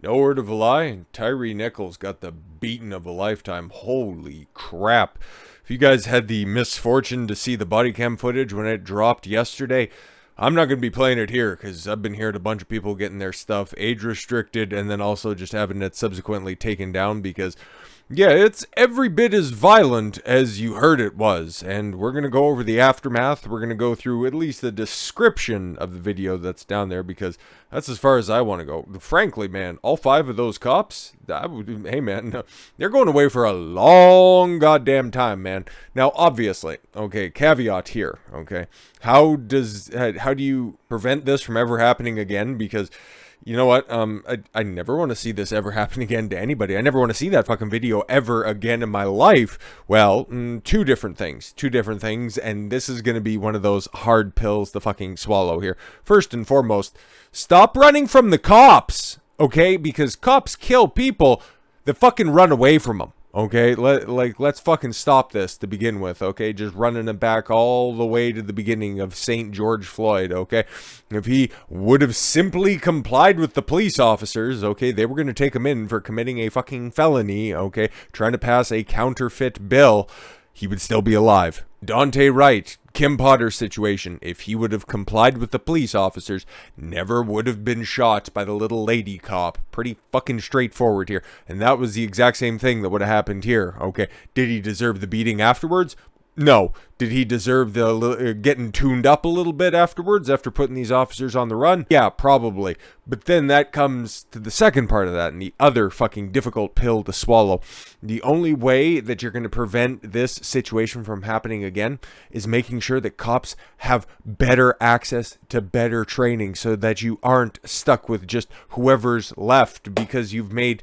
No word of a lie, Tyre Nichols got the beating of a lifetime. Holy crap. If you guys had the misfortune to see the Bodycam footage when it dropped yesterday, I'm not going to be playing it here because I've been hearing a bunch of people getting their stuff age restricted and then also just having it subsequently taken down because, yeah, it's every bit as violent as you heard it was. And we're going to go over the aftermath. We're going to go through at least the description of the video that's down there because that's as far as I want to go. Frankly, man, all 5 of those cops, hey, man, they're going away for a long goddamn time, man. Now, obviously, okay, caveat here, okay, how do you prevent this from ever happening again? Because you know what? I never want to see this ever happen again to anybody. I never want to see that fucking video ever again in my life. Well, 2 different things. 2 different things, and this is going to be one of those hard pills to fucking swallow here. First and foremost, stop running from the cops, okay? Because cops kill people that fucking run away from them. Okay, let's fucking stop this to begin with, okay? Just running it back all the way to the beginning of St. George Floyd, okay? If he would have simply complied with the police officers, okay, they were going to take him in for committing a fucking felony, okay, trying to pass a counterfeit bill, he would still be alive. Dante Wright, Kim Potter situation, if he would have complied with the police officers, never would have been shot by the little lady cop. Pretty fucking straightforward here. And that was the exact same thing that would have happened here, okay? Did he deserve the beating afterwards? No. Did he deserve the getting tuned up a little bit afterwards after putting these officers on the run? Yeah, probably. But then that comes to the second part of that and the other fucking difficult pill to swallow. The only way that you're going to prevent this situation from happening again is making sure that cops have better access to better training so that you aren't stuck with just whoever's left because you've made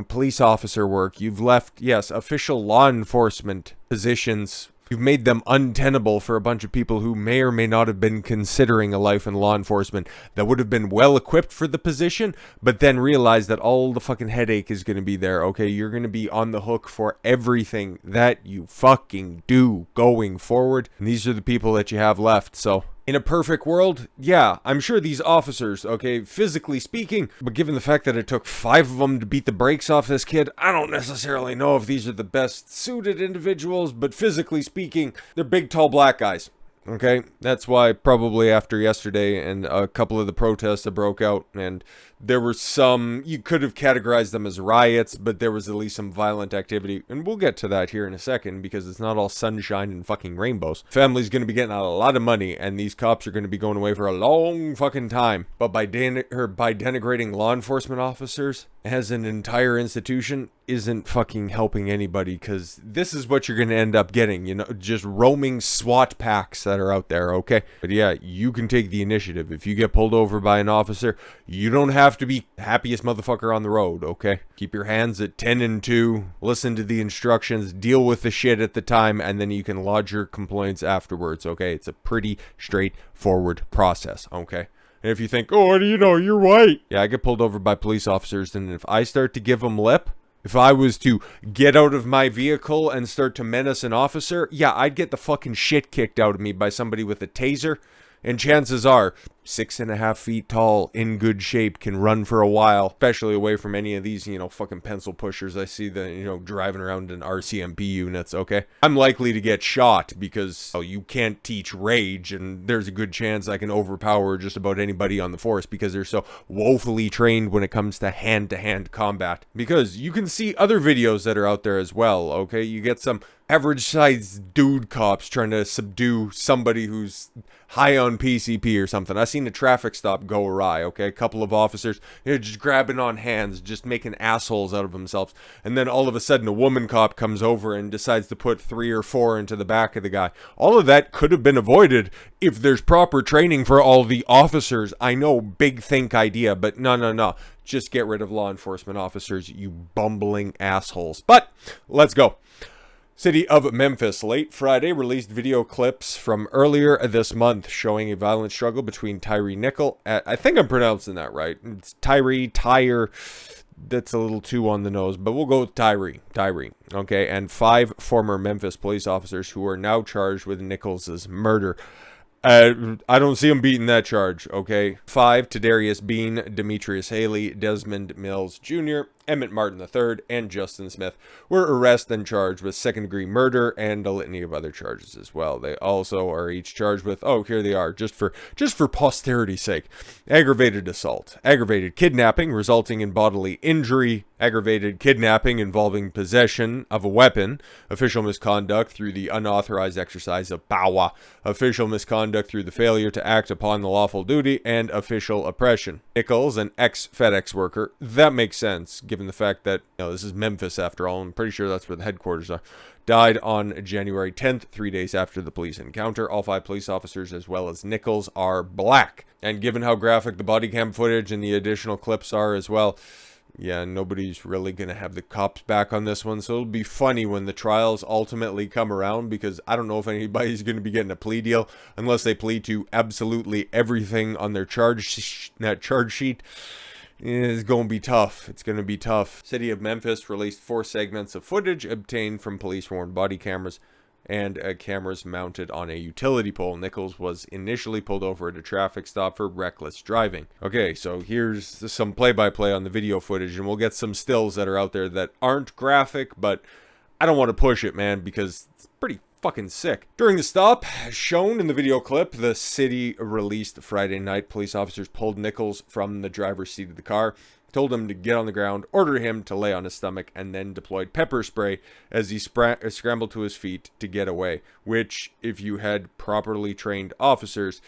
police officer work. You've left, yes, official law enforcement positions. You've made them untenable for a bunch of people who may or may not have been considering a life in law enforcement that would have been well equipped for the position, but then realize that all the fucking headache is going to be there, okay? You're going to be on the hook for everything that you fucking do going forward. And these are the people that you have left, so in a perfect world, yeah, I'm sure these officers, okay, physically speaking, but given the fact that it took 5 of them to beat the brakes off this kid, I don't necessarily know if these are the best suited individuals, but physically speaking, they're big, tall, black guys. Okay, that's why probably after yesterday and a couple of the protests that broke out, and there were some, you could have categorized them as riots, but there was at least some violent activity, and we'll get to that here in a second, because it's not all sunshine and fucking rainbows. Family's gonna be getting a lot of money, and these cops are gonna be going away for a long fucking time, but by denigrating law enforcement officers as an entire institution isn't fucking helping anybody, because this is what you're gonna end up getting, you know, just roaming SWAT packs that are out there, okay? But yeah, you can take the initiative. If you get pulled over by an officer, you don't have to be happiest motherfucker on the road, okay? Keep your hands at 10 and 2, listen to the instructions, deal with the shit at the time, and then you can lodge your complaints afterwards, okay? It's a pretty straightforward process, okay? And if you think, oh, you know, you're white. Yeah, I get pulled over by police officers, and if I start to give them lip, if I was to get out of my vehicle and start to menace an officer, yeah, I'd get the fucking shit kicked out of me by somebody with a taser. And chances are, 6.5 feet tall, in good shape, can run for a while, especially away from any of these, you know, fucking pencil pushers I see that, you know, driving around in RCMP units, okay? I'm likely to get shot because, oh, you can't teach rage, and there's a good chance I can overpower just about anybody on the force because they're so woefully trained when it comes to hand-to-hand combat. Because you can see other videos that are out there as well, okay? You get some average-sized dude cops trying to subdue somebody who's high on PCP or something. I seen a traffic stop go awry, okay? A couple of officers, they're just grabbing on hands, just making assholes out of themselves. And then all of a sudden, a woman cop comes over and decides to put 3 or 4 into the back of the guy. All of that could have been avoided if there's proper training for all the officers. I know, big think idea, but no. Just get rid of law enforcement officers, you bumbling assholes. But, let's go. City of Memphis, late Friday, released video clips from earlier this month showing a violent struggle between Tyre Nichols, I think I'm pronouncing that right, it's Tyre, that's a little too on the nose, but we'll go with Tyre, okay, and 5 former Memphis police officers who are now charged with Nichols' murder. I don't see him beating that charge, okay? 5, Tadarius Bean, Demetrius Haley, Desmond Mills Jr., Emmett Martin III, and Justin Smith were arrested and charged with second-degree murder and a litany of other charges as well. They also are each charged with, oh, here they are, just for posterity's sake: aggravated assault, aggravated kidnapping resulting in bodily injury, aggravated kidnapping involving possession of a weapon, official misconduct through the unauthorized exercise of power, official misconduct through the failure to act upon the lawful duty, and official oppression. Nichols, an ex-FedEx worker, that makes sense given the fact that, this is Memphis after all. I'm pretty sure that's where the headquarters are. Died on January 10th, 3 days after the police encounter. All 5 police officers, as well as Nichols, are black. And given how graphic the body cam footage and the additional clips are as well, yeah, nobody's really going to have the cops back on this one. So it'll be funny when the trials ultimately come around, because I don't know if anybody's going to be getting a plea deal unless they plead to absolutely everything on their charge sheet. It's going to be tough. It's going to be tough. City of Memphis released 4 segments of footage obtained from police-worn body cameras and cameras mounted on a utility pole. Nichols was initially pulled over at a traffic stop for reckless driving. Okay, so here's some play-by-play on the video footage, and we'll get some stills that are out there that aren't graphic, but I don't want to push it, man, because it's pretty fucking sick. During the stop, as shown in the video clip the city released Friday night, police officers pulled Nichols from the driver's seat of the car, told him to get on the ground, ordered him to lay on his stomach, and then deployed pepper spray as he scrambled to his feet to get away, which, if you had properly trained officers,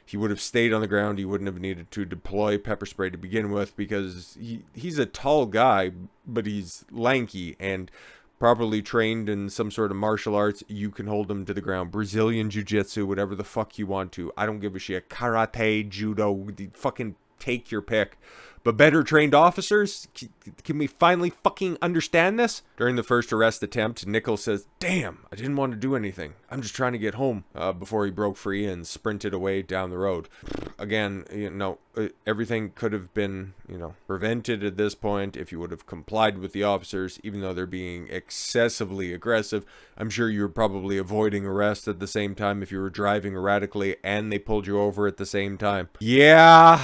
he would have stayed on the ground. He wouldn't have needed to deploy pepper spray to begin with, because he's a tall guy, but he's lanky, and properly trained in some sort of martial arts, you can hold him to the ground. Brazilian jiu-jitsu, whatever the fuck you want to. I don't give a shit. Karate, judo, fucking take your pick. But better trained officers? Can we finally fucking understand this? During the first arrest attempt, Nichols says, "Damn, I didn't want to do anything. I'm just trying to get home," before he broke free and sprinted away down the road. Again, everything could have been, prevented at this point if you would have complied with the officers, even though they're being excessively aggressive. I'm sure you were probably avoiding arrest at the same time if you were driving erratically and they pulled you over at the same time. Yeah,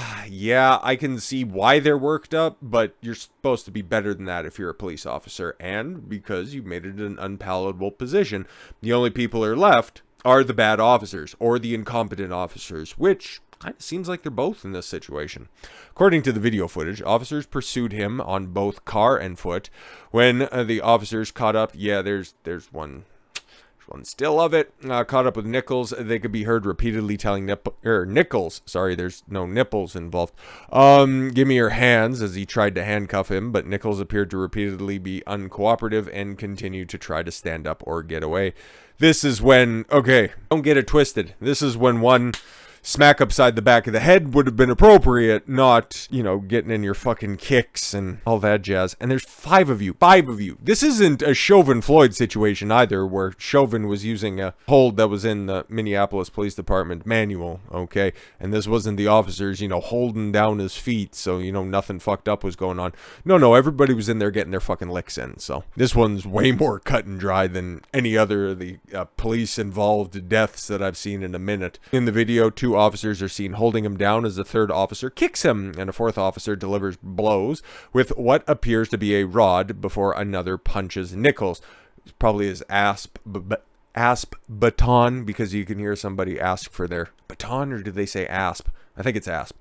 I can see why they're worked up, but you're supposed to be better than that if you're a police officer, and because you made it an unpalatable position, the only people who are left are the bad officers or the incompetent officers, which kind of seems like they're both in this situation. According to the video footage, officers pursued him on both car and foot. When the officers caught up, there's one still of it, caught up with Nichols, they could be heard repeatedly telling Nichols, sorry, there's no nipples involved, "Give me your hands," as he tried to handcuff him, but Nichols appeared to repeatedly be uncooperative and continued to try to stand up or get away. This is when, okay, don't get it twisted, this is when one smack upside the back of the head would have been appropriate, not, getting in your fucking kicks and all that jazz. And there's 5 of you. This isn't a Chauvin Floyd situation either, where Chauvin was using a hold that was in the Minneapolis Police Department manual, okay? And this wasn't the officers, holding down his feet so, nothing fucked up was going on. No, everybody was in there getting their fucking licks in. So this one's way more cut and dry than any other of the police-involved deaths that I've seen in a minute. In the video, 2 officers are seen holding him down as a 3rd officer kicks him, and a 4th officer delivers blows with what appears to be a rod before another punches Nichols. It's probably his asp baton, because you can hear somebody ask for their baton, or did they say asp? I think it's asp.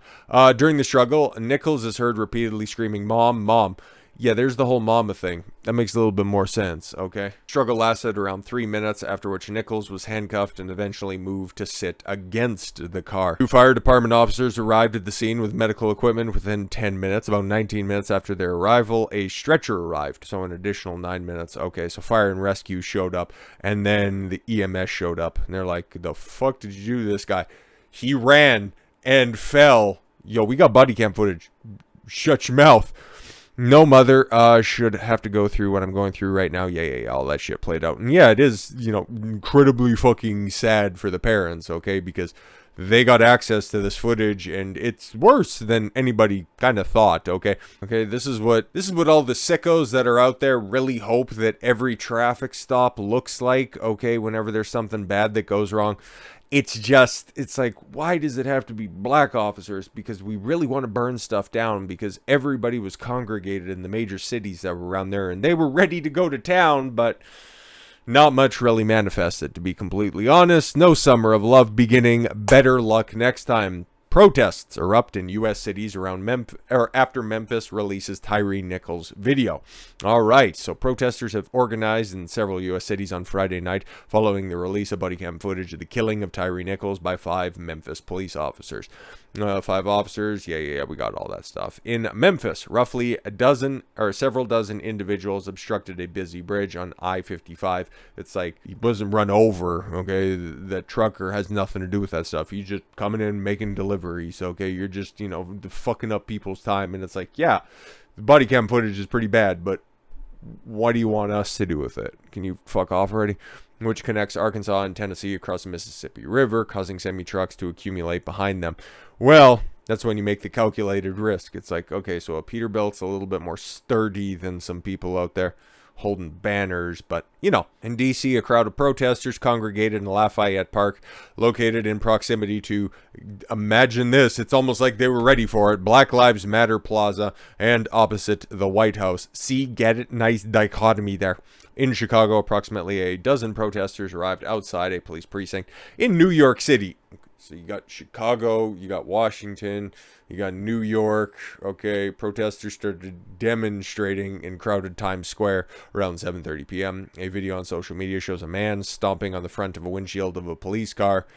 During the struggle, Nichols is heard repeatedly screaming, "Mom, Mom." Yeah, there's the whole mama thing. That makes a little bit more sense, okay? Struggle lasted around 3 minutes, after which Nichols was handcuffed and eventually moved to sit against the car. 2 fire department officers arrived at the scene with medical equipment within 10 minutes. About 19 minutes after their arrival, a stretcher arrived, so an additional 9 minutes. Okay, so fire and rescue showed up, and then the EMS showed up, and they're like, "The fuck did you do to this guy? He ran and fell. Yo, we got body cam footage. Shut your mouth." No mother should have to go through what I'm going through right now. Yeah, all that shit played out. And yeah, it is, incredibly fucking sad for the parents, okay? Because they got access to this footage, and it's worse than anybody kind of thought, okay? Okay, this is what all the sickos that are out there really hope that every traffic stop looks like, okay, whenever there's something bad that goes wrong. it's like, why does it have to be black officers? Because we really want to burn stuff down, because everybody was congregated in the major cities that were around there, and they were ready to go to town, but not much really manifested, to be completely honest. No summer of love beginning. Better luck next time. Protests erupt in U.S. cities around after Memphis releases Tyre Nichols video. All right, so protesters have organized in several U.S. cities on Friday night following the release of Bodycam footage of the killing of Tyre Nichols by 5 Memphis police officers. 5 officers, yeah, we got all that stuff. In Memphis, roughly several dozen individuals obstructed a busy bridge on I-55. It's like, he wasn't run over, okay? That trucker has nothing to do with that stuff. He's just coming in, making deliveries, okay? You're just, fucking up people's time. And it's like, yeah, the body cam footage is pretty bad, but what do you want us to do with it? Can you fuck off already? Which connects Arkansas and Tennessee across the Mississippi River, causing semi-trucks to accumulate behind them. Well, that's when you make the calculated risk. It's like, okay, so a Peterbilt's a little bit more sturdy than some people out there holding banners, but, in D.C., a crowd of protesters congregated in Lafayette Park, located in proximity to, imagine this, it's almost like they were ready for it, Black Lives Matter Plaza, and opposite the White House. See, get it? Nice dichotomy there. In Chicago, approximately a dozen protesters arrived outside a police precinct in New York City. So you got Chicago, you got Washington, you got New York, okay? Protesters started demonstrating in crowded Times Square around 7:30 p.m. A video on social media shows a man stomping on the front of a windshield of a police car.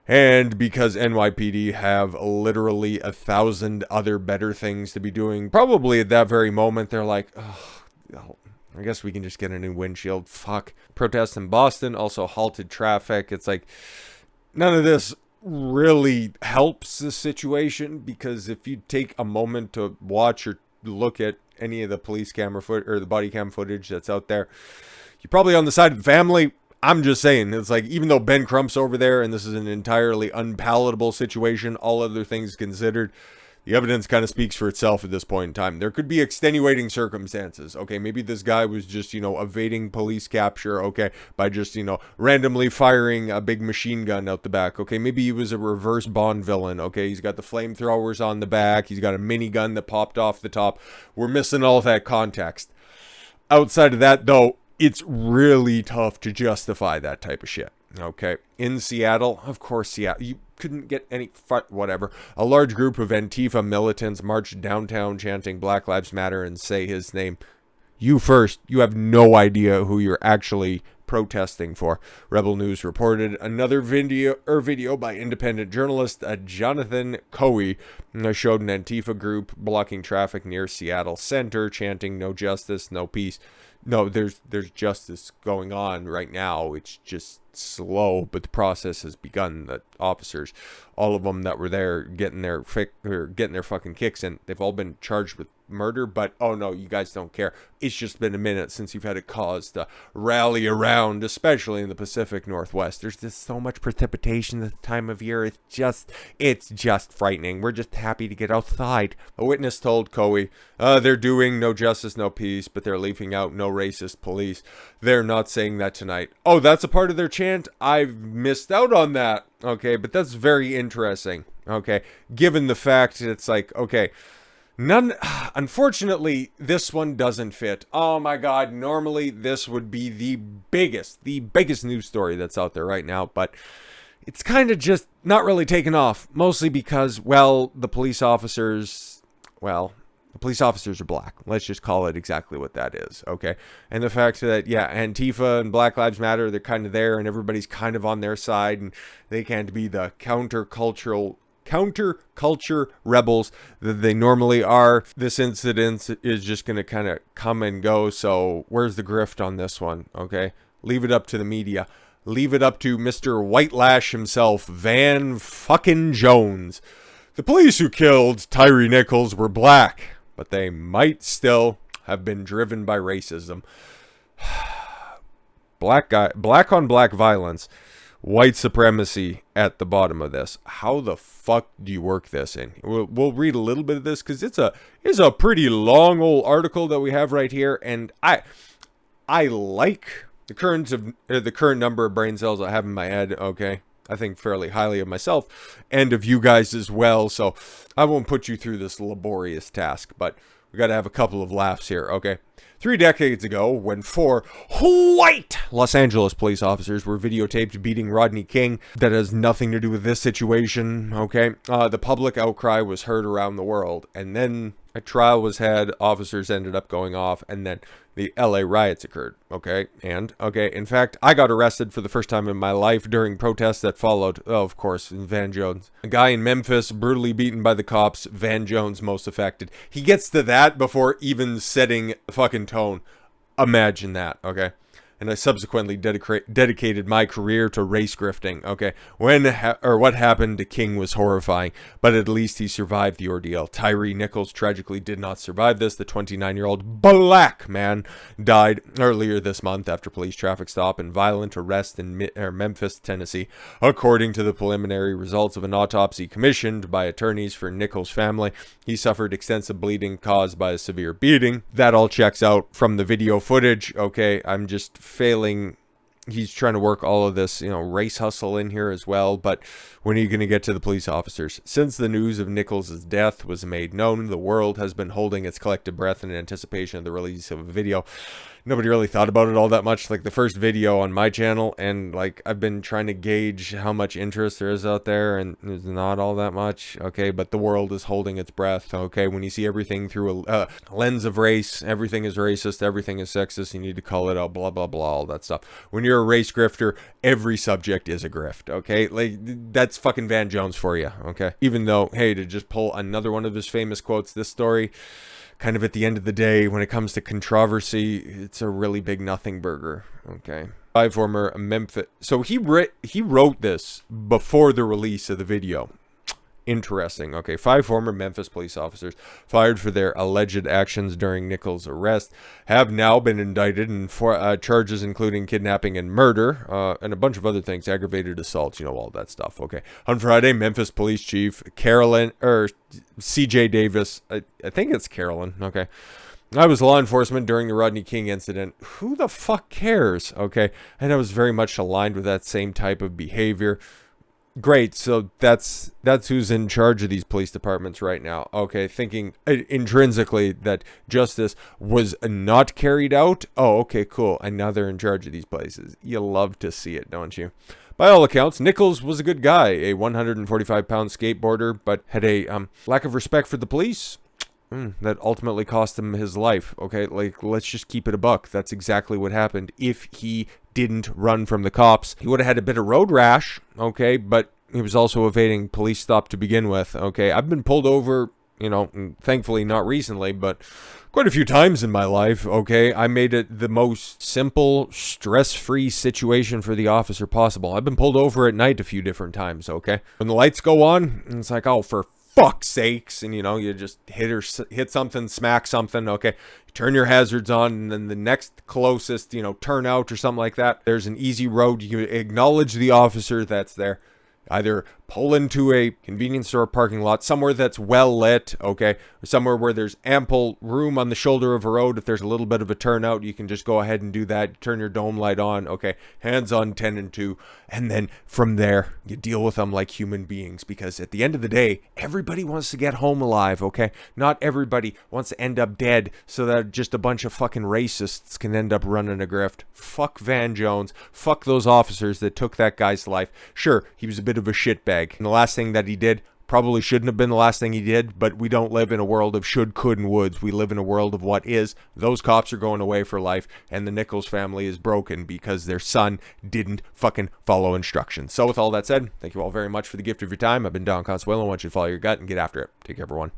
And because NYPD have literally 1,000 other better things to be doing, probably at that very moment, they're like, oh, I guess we can just get a new windshield. Fuck. Protests in Boston also halted traffic. It's like, none of this really helps the situation, because if you take a moment to watch or look at any of the police camera or the body cam footage that's out there, you're probably on the side of the family. I'm just saying, it's like, even though Ben Crump's over there and this is an entirely unpalatable situation, all other things considered, the evidence kind of speaks for itself at this point in time. There could be extenuating circumstances. Okay, maybe this guy was just, evading police capture, okay, by just, randomly firing a big machine gun out the back. Okay, maybe he was a reverse Bond villain. Okay, he's got the flamethrowers on the back. He's got a minigun that popped off the top. We're missing all that context. Outside of that, though, it's really tough to justify that type of shit. Okay, in Seattle, of course, Seattle, you couldn't get any whatever. A large group of Antifa militants marched downtown chanting Black Lives Matter and say his name. You first, you have no idea who you're actually protesting for. Rebel News reported another video by independent journalist Jonathan Coe showed an Antifa group blocking traffic near Seattle Center, chanting "No justice, no peace." No, there's justice going on right now. It's just slow, but the process has begun. The officers, all of them that were there, getting their fucking kicks in, they've all been charged with murder. But oh no, you guys don't care. It's just been a minute since you've had a cause to rally around, especially in the Pacific Northwest. There's just so much precipitation at the time of year. It's just frightening. We're just happy to get outside. A witness told Coe, they're doing no justice, no peace, but they're leaving out no racist police. They're not saying that tonight. Oh, that's a part of their chant? I've missed out on that. Okay, but that's very interesting. Okay, given the fact it's like, okay, unfortunately, this one doesn't fit. Oh my God, normally this would be the biggest news story that's out there right now, but it's kind of just not really taken off, mostly because, the police officers are black. Let's just call it exactly what that is, okay? And the fact that, Antifa and Black Lives Matter, they're kind of there and everybody's kind of on their side and they can't be the counterculture rebels that they normally are. This incident is just going to kind of come and go, so where's the grift on this one, okay? Leave it up to the media. Leave it up to Mr. Whitelash himself, Van fucking Jones. The police who killed Tyre Nichols were black, but they might still have been driven by racism. Black on black violence. White supremacy at the bottom of this. How the fuck do you work this in? We'll read a little bit of this because it's a pretty long old article that we have right here, and I like the current number of brain cells I have in my head. Okay, I think fairly highly of myself and of you guys as well. So I won't put you through this laborious task, but we got to have a couple of laughs here, okay? 3 decades ago, when 4 white Los Angeles police officers were videotaped beating Rodney King, that has nothing to do with this situation, okay? The public outcry was heard around the world, and then a trial was had, officers ended up going off, and then the LA riots occurred, okay? In fact, I got arrested for the first time in my life during protests that followed, of course, Van Jones. A guy in Memphis, brutally beaten by the cops, Van Jones most affected. He gets to that before even setting the fucking tone. Imagine that, okay? And I subsequently dedicated my career to race grifting, okay? What happened to King was horrifying, but at least he survived the ordeal. Tyre Nichols tragically did not survive this. The 29-year-old black man died earlier this month after police traffic stop and violent arrest in Memphis, Tennessee. According to the preliminary results of an autopsy commissioned by attorneys for Nichols' family, he suffered extensive bleeding caused by a severe beating. That all checks out from the video footage, okay? I'm just failing. He's trying to work all of this, race hustle in here as well. But when are you going to get to the police officers? Since the news of Nichols' death was made known, the world has been holding its collective breath in anticipation of the release of a video. Nobody really thought about it all that much. Like the first video on my channel, and like I've been trying to gauge how much interest there is out there, and there's not all that much, okay? But the world is holding its breath, okay? When you see everything through a lens of race, everything is racist, everything is sexist, you need to call it out, blah, blah, blah, all that stuff. When you're a race grifter, every subject is a grift, okay? Like, that's fucking Van Jones for you, okay? Even though, hey, to just pull another one of his famous quotes, this story, kind of at the end of the day, when it comes to controversy, it's a really big Nothingburger, okay? 5 former Memphis... So he wrote this before the release of the video. Interesting. Okay, 5 former Memphis police officers fired for their alleged actions during Nichols' arrest have now been indicted in charges including kidnapping and murder, and a bunch of other things, aggravated assaults, all that stuff. Okay. On Friday, Memphis Police Chief C.J. Davis, I think it's Carolyn, okay, I was law enforcement during the Rodney King incident. Who the fuck cares? Okay, and I was very much aligned with that same type of behavior. Great, so that's who's in charge of these police departments right now. Okay, thinking intrinsically that justice was not carried out. Oh, okay, cool. And now they're in charge of these places. You love to see it, don't you? By all accounts, Nichols was a good guy, a 145-pound skateboarder, but had a lack of respect for the police. That ultimately cost him his life, okay? Like, let's just keep it a buck. That's exactly what happened. If he didn't run from the cops, he would have had a bit of road rash, okay? But he was also evading police stop to begin with, okay? I've been pulled over, thankfully not recently, but quite a few times in my life, okay? I made it the most simple, stress-free situation for the officer possible. I've been pulled over at night a few different times, okay? When the lights go on, it's like, oh, for fuck's sakes, and you just hit something, smack something, okay, you turn your hazards on, and then the next closest, turn out or something like that, there's an easy road. You acknowledge the officer that's there, either pull into a convenience store parking lot, somewhere that's well lit, okay, or somewhere where there's ample room on the shoulder of a road. If there's a little bit of a turnout, you can just go ahead and do that. Turn your dome light on, okay, hands on 10 and 2, and then from there, you deal with them like human beings, because at the end of the day, everybody wants to get home alive, okay? Not everybody wants to end up dead so that just a bunch of fucking racists can end up running a grift. Fuck Van Jones. Fuck those officers that took that guy's life. Sure, he was a bit of a shitbag. And the last thing that he did probably shouldn't have been the last thing he did, but we don't live in a world of should, could, and woulds. We live in a world of what is. Those cops are going away for life, and the Nichols family is broken because their son didn't fucking follow instructions. So with all that said, thank you all very much for the gift of your time. I've been Don Consuelo. I want you to follow your gut and get after it. Take care, everyone.